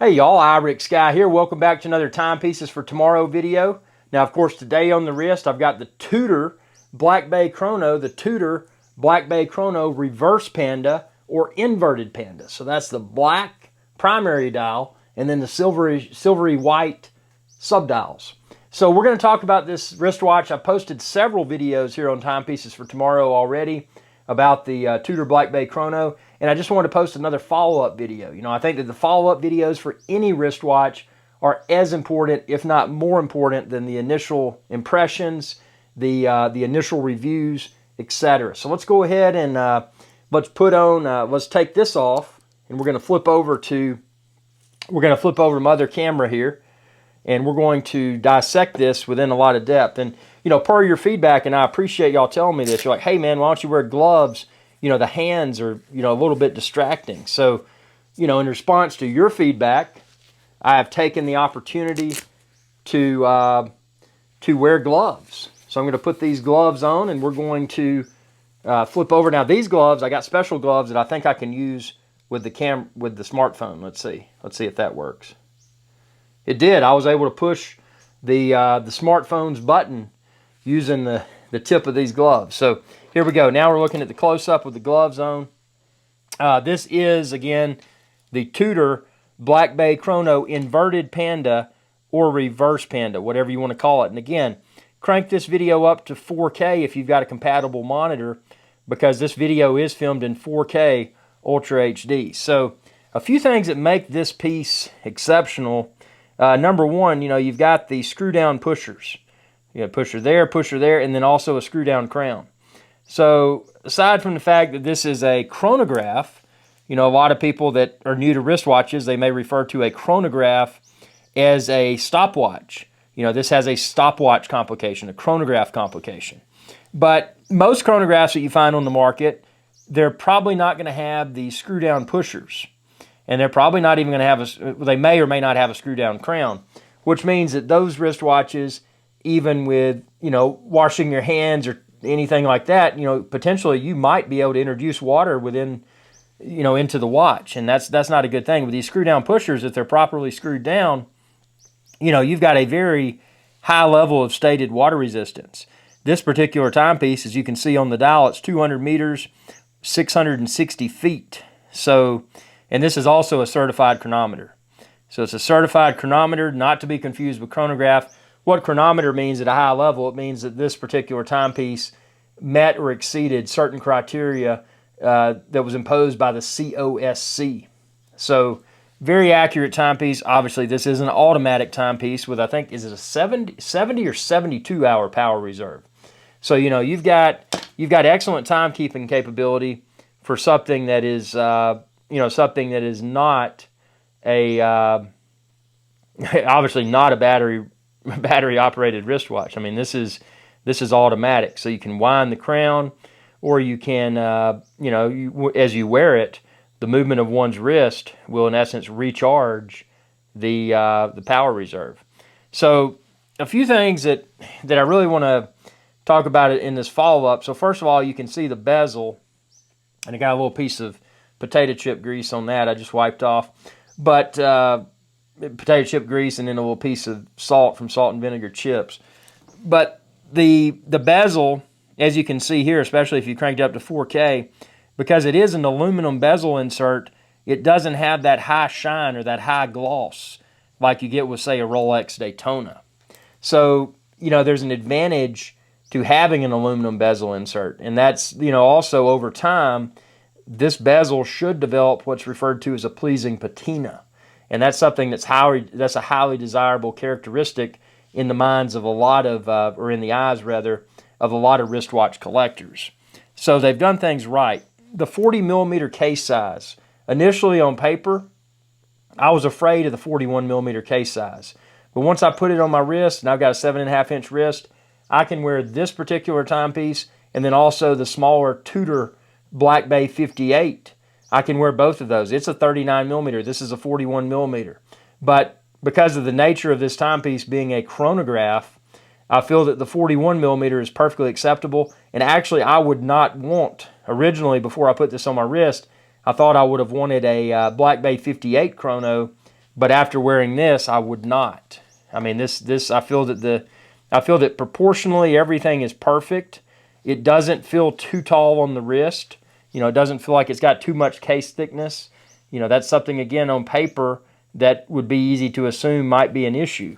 Hey y'all, Rick Sky here. Welcome back to another timepieces for tomorrow video. Now, of course, today on the wrist, I've got the Tudor Black Bay Chrono, the Tudor Black Bay Chrono reverse Panda or inverted Panda. So that's the black primary dial and then the silvery white subdials. So we're going to talk about this wristwatch. I've posted several videos here on timepieces for tomorrow already about the Tudor Black Bay Chrono, and I just wanted to post another follow-up video. You know, I think that the follow-up videos for any wristwatch are as important, if not more important, than the initial impressions, the initial reviews, etc. So let's go ahead and let's take this off, and we're going to flip over to my other camera here, and we're going to dissect this within a lot of depth. And you know, per your feedback, and I appreciate y'all telling me this, you're like, hey man, why don't you wear gloves? You know, the hands are, you know, a little bit distracting. So, you know, in response to your feedback, I have taken the opportunity to wear gloves. So I'm going to put these gloves on, and we're going to flip over. Now these gloves, I got special gloves that I think I can use with the smartphone. Let's see if that works. It did. I was able to push the smartphone's button using the tip of these gloves. So here we go. Now we're looking at the close-up with the gloves on. This is, again, the Tudor Black Bay Chrono inverted Panda or reverse Panda, whatever you want to call it. And again, crank this video up to 4K if you've got a compatible monitor, because this video is filmed in 4K Ultra HD. So a few things that make this piece exceptional. Number one, you know, you've got the screw-down pushers. You got pusher there, and then also a screw-down crown. So aside from the fact that this is a chronograph, you know, a lot of people that are new to wristwatches, they may refer to a chronograph as a stopwatch. You know, this has a stopwatch complication, a chronograph complication. But most chronographs that you find on the market, they're probably not going to have the screw-down pushers. And they're probably not even going to have they may or may not have a screw-down crown, which means that those wristwatches, even with, you know, washing your hands or anything like that, you know, potentially you might be able to introduce water within, you know, into the watch, and that's not a good thing. With these screw-down pushers, if they're properly screwed down, you know, you've got a very high level of stated water resistance. This particular timepiece, as you can see on the dial, it's 200 meters, 660 feet. So, and this is also a certified chronometer. So it's a certified chronometer, not to be confused with chronograph. What chronometer means at a high level, it means that this particular timepiece met or exceeded certain criteria that was imposed by the COSC. So very accurate timepiece. Obviously, this is an automatic timepiece with, I think, is it a 70 or 72 hour power reserve. So, you know, you've got excellent timekeeping capability for something that is, you know, something that is not a, obviously not a battery operated wristwatch. I mean, this is automatic, so you can wind the crown, or you can, you know, as you wear it, the movement of one's wrist will in essence recharge the power reserve. So a few things that I really want to talk about it in this follow-up. So first of all, you can see the bezel, and I got a little piece of potato chip grease on that I just wiped off, but potato chip grease, and then a little piece of salt from salt and vinegar chips. But the bezel, as you can see here, especially if you cranked it up to 4K, because it is an aluminum bezel insert, it doesn't have that high shine or that high gloss like you get with, say, a Rolex Daytona. So, you know, there's an advantage to having an aluminum bezel insert, and that's, you know, also over time, this bezel should develop what's referred to as a pleasing patina. And that's something that's a highly desirable characteristic in the minds of a lot of, or in the eyes rather, of a lot of wristwatch collectors. So they've done things right. The 40 millimeter case size. Initially on paper, I was afraid of the 41 millimeter case size. But once I put it on my wrist, and I've got a 7.5 inch wrist, I can wear this particular timepiece, and then also the smaller Tudor Black Bay 58. I can wear both of those. It's a 39 millimeter. This is a 41 millimeter. But because of the nature of this timepiece being a chronograph, I feel that the 41 millimeter is perfectly acceptable. And actually, I would not want, originally before I put this on my wrist, I thought I would have wanted a Black Bay 58 chrono but after wearing this, I would not. I mean, this I feel that proportionally everything is perfect. It doesn't feel too tall on the wrist. You know, it doesn't feel like it's got too much case thickness. You know, that's something, again, on paper that would be easy to assume might be an issue.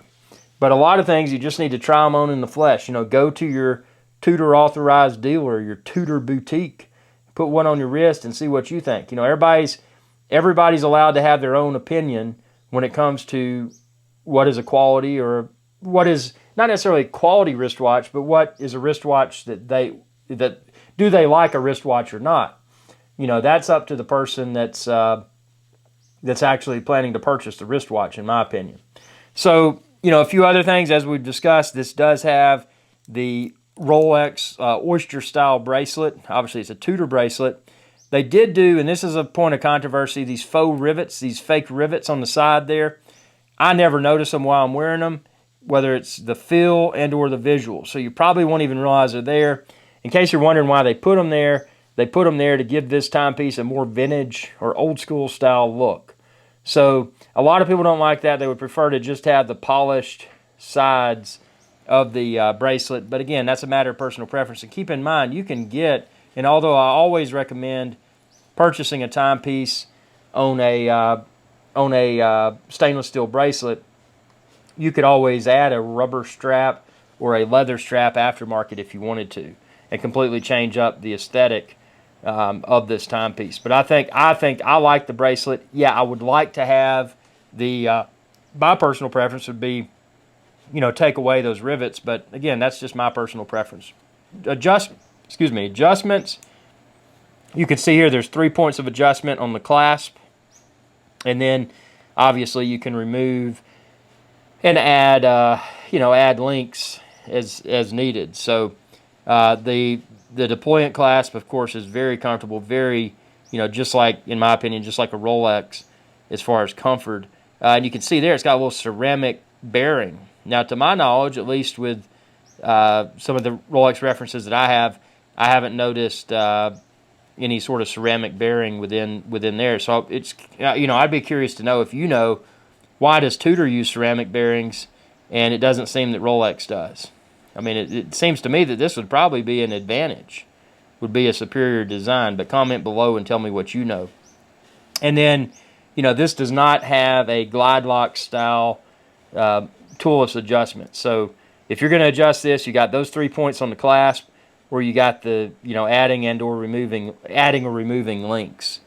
But a lot of things you just need to try them on in the flesh. You know, go to your Tudor authorized dealer, your Tudor boutique, put one on your wrist and see what you think. You know, everybody's allowed to have their own opinion when it comes to what is a quality, or what is not necessarily a quality wristwatch, but what is a wristwatch that do they like a wristwatch or not. You know, that's up to the person that's actually planning to purchase the wristwatch, in my opinion. So, you know, a few other things as we've discussed. This does have the Rolex Oyster style bracelet. Obviously, it's a Tudor bracelet. They did do, and this is a point of controversy, these faux rivets, these fake rivets on the side there. I never notice them while I'm wearing them, whether it's the feel and or the visual. So you probably won't even realize they're there. In case you're wondering why they put them there, they put them there to give this timepiece a more vintage or old school style look. So a lot of people don't like that. They would prefer to just have the polished sides of the bracelet. But again, that's a matter of personal preference. And keep in mind, you can get, and although I always recommend purchasing a timepiece on a stainless steel bracelet, you could always add a rubber strap or a leather strap aftermarket if you wanted to, and completely change up the aesthetic of this timepiece. But I think I like the bracelet. Yeah, I would like to have the my personal preference would be, you know, take away those rivets. But again, that's just my personal preference. Adjustments. You can see here there's 3 points of adjustment on the clasp, and then obviously you can remove and add add links as needed. So the deployant clasp, of course, is very comfortable, very, you know, just like, in my opinion, just like a Rolex as far as comfort. And you can see there it's got a little ceramic bearing. Now, to my knowledge, at least with some of the Rolex references that I haven't noticed any sort of ceramic bearing within there. So it's, you know, I'd be curious to know if you know, why does Tudor use ceramic bearings and it doesn't seem that Rolex does. I mean, it seems to me that this would probably be an advantage, would be a superior design, but comment below and tell me what you know. And then, you know, this does not have a glide lock style toolless adjustment. So if you're going to adjust this, you got those 3 points on the clasp, where you got the, you know, adding or removing links.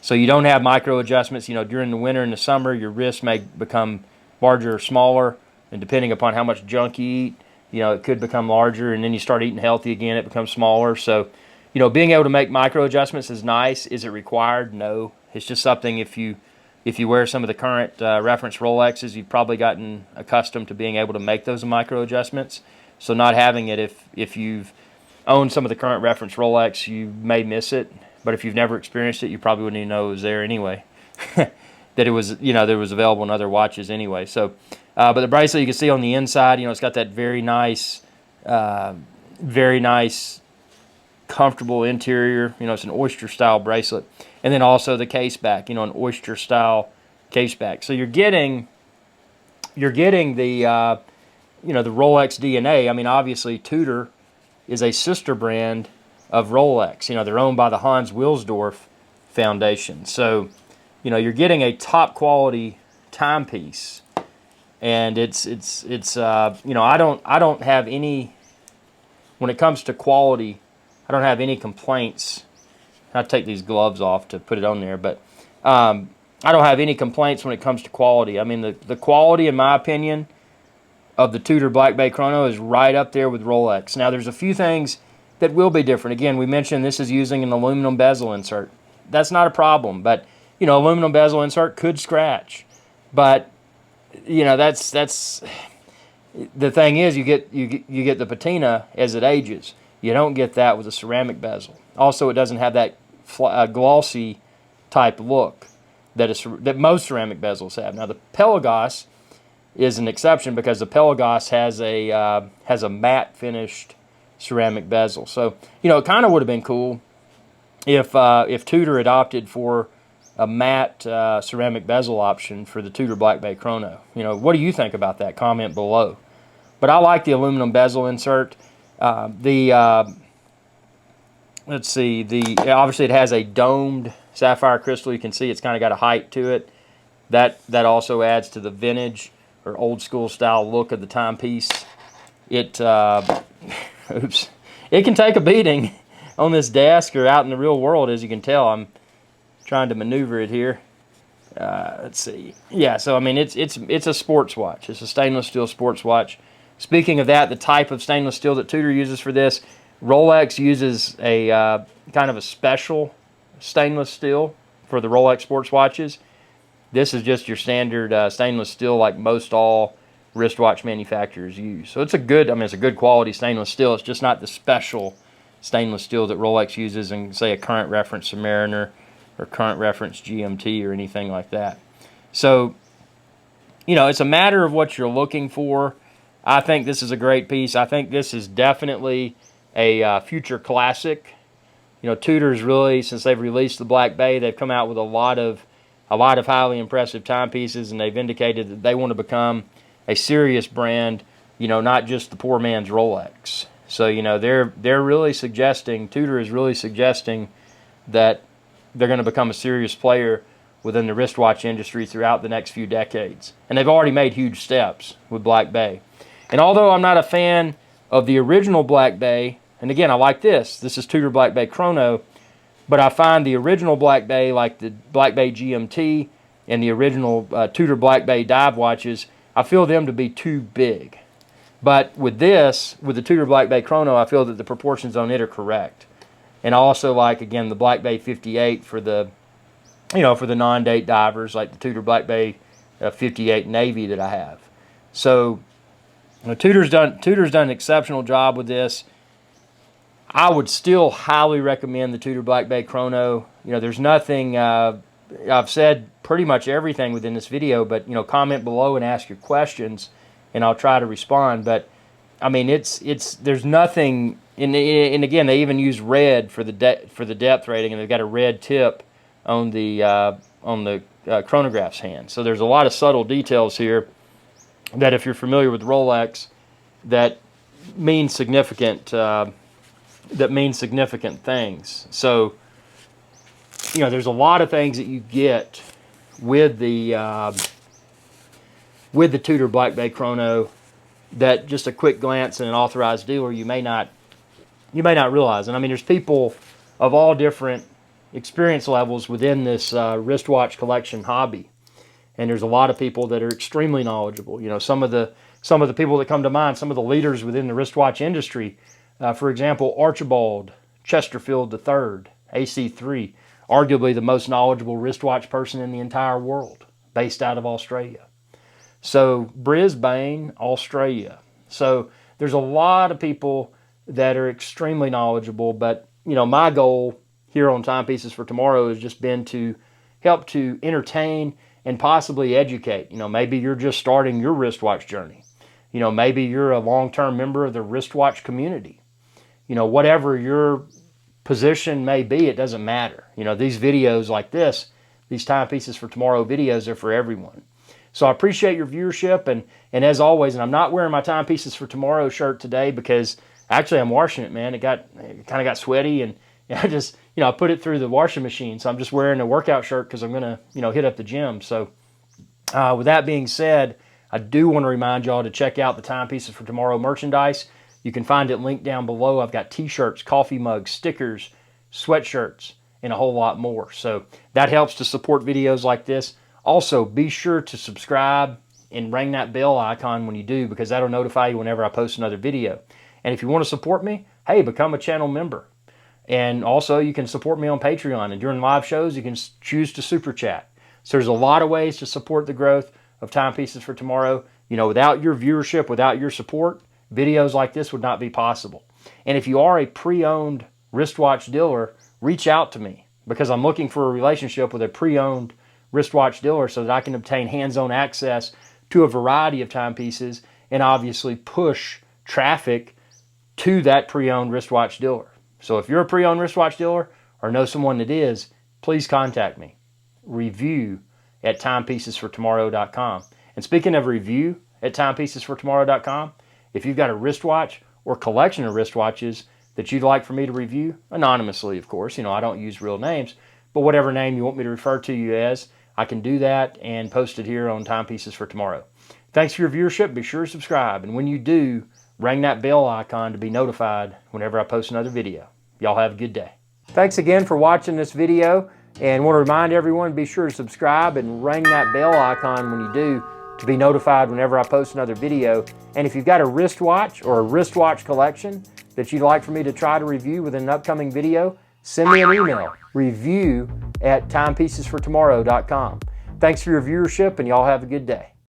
So you don't have micro adjustments. You know, during the winter and the summer, your wrist may become larger or smaller, and depending upon how much junk you eat, you know, it could become larger, and then you start eating healthy again, it becomes smaller. So, you know, being able to make micro adjustments is nice. Is it required? No. It's just something, if you wear some of the current reference Rolexes, you've probably gotten accustomed to being able to make those micro adjustments. So not having it, if you've owned some of the current reference Rolex, you may miss it. But if you've never experienced it, you probably wouldn't even know it was there anyway. That it was, you know, there was available in other watches anyway. So, but the bracelet, you can see on the inside, you know, it's got that very nice, comfortable interior. You know, it's an oyster style bracelet, and then also the case back, you know, an oyster style case back. So you're getting the, you know, the Rolex DNA. I mean, obviously Tudor is a sister brand of Rolex. You know, they're owned by the Hans Wilsdorf Foundation. So, you know, you're getting a top quality timepiece, and it's you know, I don't have any, when it comes to quality, I don't have any complaints. I take these gloves off to put it on there, but I don't have any complaints when it comes to quality. I mean, the quality, in my opinion, of the Tudor Black Bay Chrono is right up there with Rolex. Now, there's a few things that will be different. Again, we mentioned this is using an aluminum bezel insert. That's not a problem, but, you know, aluminum bezel insert could scratch. But, you know, that's the thing is, you get the patina as it ages. You don't get that with a ceramic bezel. Also, it doesn't have that glossy type look that most ceramic bezels have. Now, the Pelagos is an exception because the Pelagos has a matte finished ceramic bezel. So, you know, it kind of would have been cool if Tudor had opted for a matte ceramic bezel option for the Tudor Black Bay Chrono. What do you think about that? Comment below. But I like the aluminum bezel insert. Let's see, obviously it has a domed sapphire crystal. You can see it's kind of got a height to it. That also adds to the vintage or old school style look of the timepiece. It oops, it can take a beating on this desk or out in the real world, as you can tell. I'm trying to maneuver it here. Let's see. Yeah, so I mean it's a sports watch. It's a stainless steel sports watch. Speaking of that, the type of stainless steel that Tudor uses for this, Rolex uses a kind of a special stainless steel for the Rolex sports watches. This is just your standard stainless steel, like most all wristwatch manufacturers use. So it's a good, I mean, it's a good quality stainless steel. It's just not the special stainless steel that Rolex uses in, say, a current reference Submariner or current reference GMT or anything like that. So, it's a matter of what you're looking for. I think this is a great piece. I think this is definitely a future classic. Tudor's really, since they've released the Black Bay, they've come out with a lot of highly impressive timepieces, and they've indicated that they want to become a serious brand, not just the poor man's Rolex. So, they're really suggesting, Tudor is really suggesting that they're going to become a serious player within the wristwatch industry throughout the next few decades. And they've already made huge steps with Black Bay. And although I'm not a fan of the original Black Bay, and again, I like this. This is Tudor Black Bay Chrono, but I find the original Black Bay, like the Black Bay GMT and the original Tudor Black Bay dive watches, I feel them to be too big. But with this, with the Tudor Black Bay Chrono, I feel that the proportions on it are correct. And I also like, again, the Black Bay 58 for the, for the non-date divers, like the Tudor Black Bay 58 Navy that I have. So, Tudor's done an exceptional job with this. I would still highly recommend the Tudor Black Bay Chrono. There's nothing, I've said pretty much everything within this video, but, comment below and ask your questions, and I'll try to respond. But, I mean, there's nothing, and again, they even use red for the depth rating, and they've got a red tip on the chronograph's hand. So there's a lot of subtle details here that, if you're familiar with Rolex, that mean significant things. So, there's a lot of things that you get with the Tudor Black Bay Chrono that just a quick glance and an authorized dealer you may not realize. And I mean, there's people of all different experience levels within this wristwatch collection hobby, and there's a lot of people that are extremely knowledgeable. Some of the people that come to mind, some of the leaders within the wristwatch industry. For example, Archibald Chesterfield III, AC3, arguably the most knowledgeable wristwatch person in the entire world, based out of Australia. So, Brisbane, Australia. So, there's a lot of people that are extremely knowledgeable, but, my goal here on Timepieces for Tomorrow has just been to help to entertain and possibly educate. Maybe you're just starting your wristwatch journey. Maybe you're a long-term member of the wristwatch community. Whatever your position may be, it doesn't matter. These videos like this, these Timepieces for Tomorrow videos are for everyone. So I appreciate your viewership, and as always, and I'm not wearing my Timepieces for Tomorrow shirt today because actually I'm washing it, man. It kind of got sweaty, and I just, I put it through the washing machine, so I'm just wearing a workout shirt because I'm going to, hit up the gym. So with that being said, I do want to remind y'all to check out the Timepieces for Tomorrow merchandise. You can find it linked down below. I've got t-shirts, coffee mugs, stickers, sweatshirts, and a whole lot more. So that helps to support videos like this. Also, be sure to subscribe and ring that bell icon when you do, because that'll notify you whenever I post another video. And if you want to support me, hey, become a channel member. And also, you can support me on Patreon. And during live shows, you can choose to super chat. So there's a lot of ways to support the growth of Timepieces for Tomorrow. Without your viewership, without your support, videos like this would not be possible. And if you are a pre-owned wristwatch dealer, reach out to me, because I'm looking for a relationship with a pre-owned wristwatch dealer so that I can obtain hands-on access to a variety of timepieces and obviously push traffic to that pre-owned wristwatch dealer. So if you're a pre-owned wristwatch dealer or know someone that is, please contact me. review at timepiecesfortomorrow.com. And speaking of review at timepiecesfortomorrow.com, if you've got a wristwatch or collection of wristwatches that you'd like for me to review, anonymously, of course, I don't use real names, but whatever name you want me to refer to you as, I can do that and post it here on Timepieces for Tomorrow. Thanks for your viewership. Be sure to subscribe. And when you do, ring that bell icon to be notified whenever I post another video. Y'all have a good day. Thanks again for watching this video. And want to remind everyone, be sure to subscribe and ring that bell icon when you do to be notified whenever I post another video. And if you've got a wristwatch or a wristwatch collection that you'd like for me to try to review with an upcoming video, send me an email, review@timepiecesfortomorrow.com. Thanks for your viewership, and y'all have a good day.